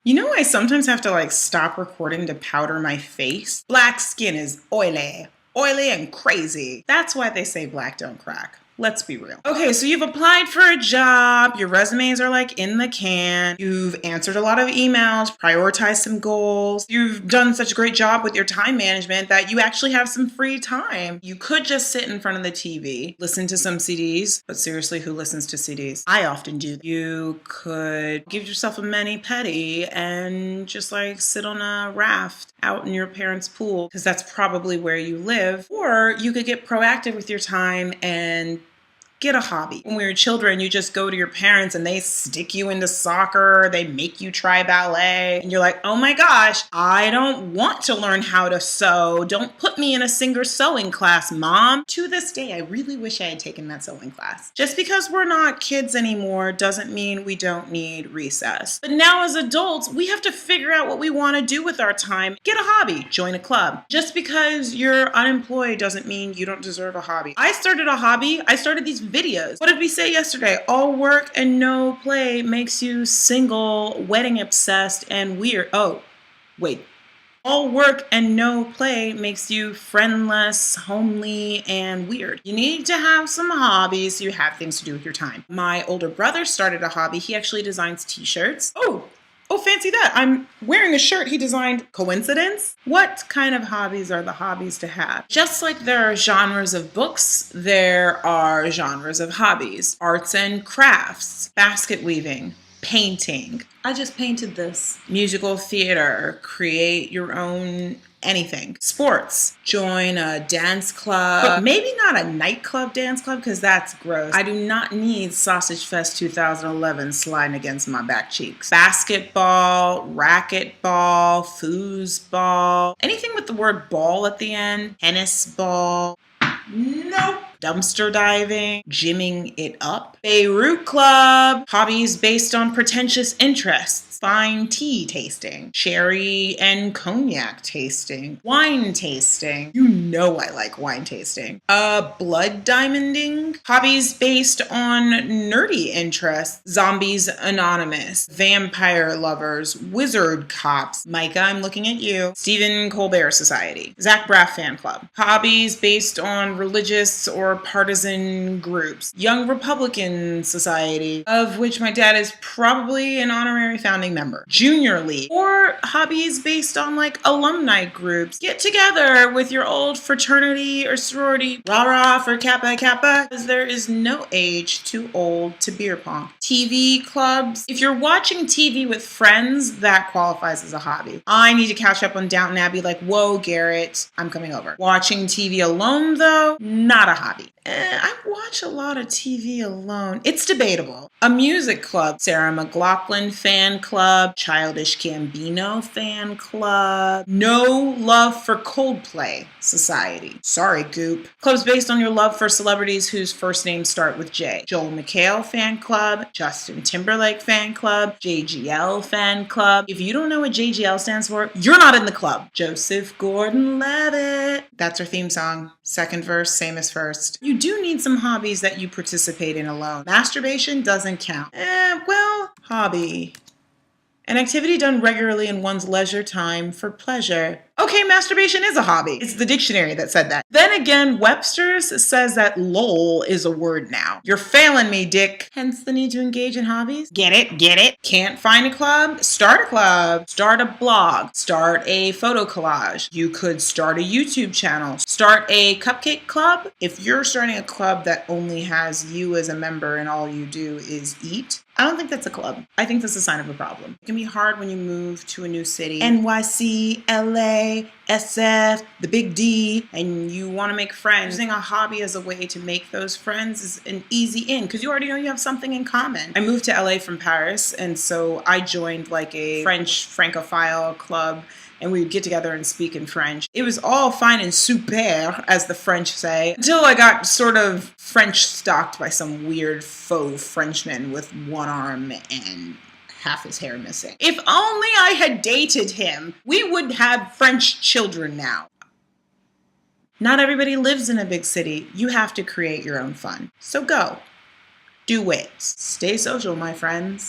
You know, I sometimes have to stop recording to powder my face. Black skin is oily and crazy. That's why they say black don't crack. Let's be real. Okay, so you've applied for a job, your resumes are in the can, you've answered a lot of emails, prioritized some goals, you've done such a great job with your time management that you actually have some free time. You could just sit in front of the TV, listen to some CDs, but seriously, who listens to CDs? I often do. You could give yourself a mani-pedi and just sit on a raft out in your parents' pool, because that's probably where you live. Or you could get proactive with your time and get a hobby. When we were children, you just go to your parents and they stick you into soccer, they make you try ballet, and you're like, oh my gosh, I don't want to learn how to sew. Don't put me in a singer sewing class, Mom. To this day, I really wish I had taken that sewing class. Just because we're not kids anymore doesn't mean we don't need recess. But now as adults, we have to figure out what we want to do with our time. Get a hobby, join a club. Just because you're unemployed doesn't mean you don't deserve a hobby. I started a hobby. I started these videos. What did we say yesterday? All work and no play makes you single, wedding obsessed, and weird. Oh, wait. All work and no play makes you friendless, homely, and weird. You need to have some hobbies so you have things to do with your time. My older brother started a hobby. He actually designs t-shirts. Oh, fancy that. I'm wearing a shirt he designed. Coincidence? What kind of hobbies are the hobbies to have? Just like there are genres of books, there are genres of hobbies. Arts and crafts, basket weaving, painting. I just painted this. Musical theater, create your own anything. Sports, join a dance club, but maybe not a nightclub dance club because that's gross. I do not need Sausage Fest 2011 sliding against my back cheeks. Basketball, racquetball, foosball, anything with the word ball at the end, tennis ball. Nope. Dumpster diving, gymming it up, Beirut Club, hobbies based on pretentious interests, fine tea tasting, sherry and cognac tasting, wine tasting. You know I like wine tasting. Blood diamonding, hobbies based on nerdy interests, Zombies Anonymous, vampire lovers, wizard cops, Micah, I'm looking at you, Stephen Colbert Society, Zach Braff fan club, hobbies based on religious or partisan groups, Young Republican Society, of which my dad is probably an honorary founding member, Junior League, or hobbies based on alumni groups. Get together with your old fraternity or sorority, rah-rah for Kappa Kappa, because there is no age too old to beer pong. TV clubs. If you're watching TV with friends, that qualifies as a hobby. I need to catch up on Downton Abbey, whoa, Garrett, I'm coming over. Watching TV alone, though, not a hobby. I watch a lot of TV alone. It's debatable. A music club, Sarah McLachlan fan club, Childish Gambino fan club, No Love for Coldplay Society. Sorry, Goop. Clubs based on your love for celebrities whose first names start with J. Joel McHale fan club, Justin Timberlake fan club, JGL fan club. If you don't know what JGL stands for, you're not in the club. Joseph Gordon-Levitt. That's our theme song. Second verse, same as first. You do need some hobbies that you participate in alone. Masturbation doesn't count. Hobby. An activity done regularly in one's leisure time for pleasure. Okay, masturbation is a hobby. It's the dictionary that said that. Then again, Webster's says that lol is a word now. You're failing me, Dick. Hence the need to engage in hobbies. Get it? Get it? Can't find a club? Start a club. Start a blog. Start a photo collage. You could start a YouTube channel. Start a cupcake club. If you're starting a club that only has you as a member and all you do is eat, I don't think that's a club. I think that's a sign of a problem. It can be hard when you move to a new city. NYC, LA, SF, the big D, and you want to make friends. Using a hobby as a way to make those friends is an easy in because you already know you have something in common. I moved to LA from Paris, and so I joined a French Francophile club, and we would get together and speak in French. It was all fine and super, as the French say, until I got sort of French stalked by some weird faux Frenchman with one arm and half his hair missing. If only I had dated him, we would have French children now. Not everybody lives in a big city. You have to create your own fun. So go. Do it. Stay social, my friends.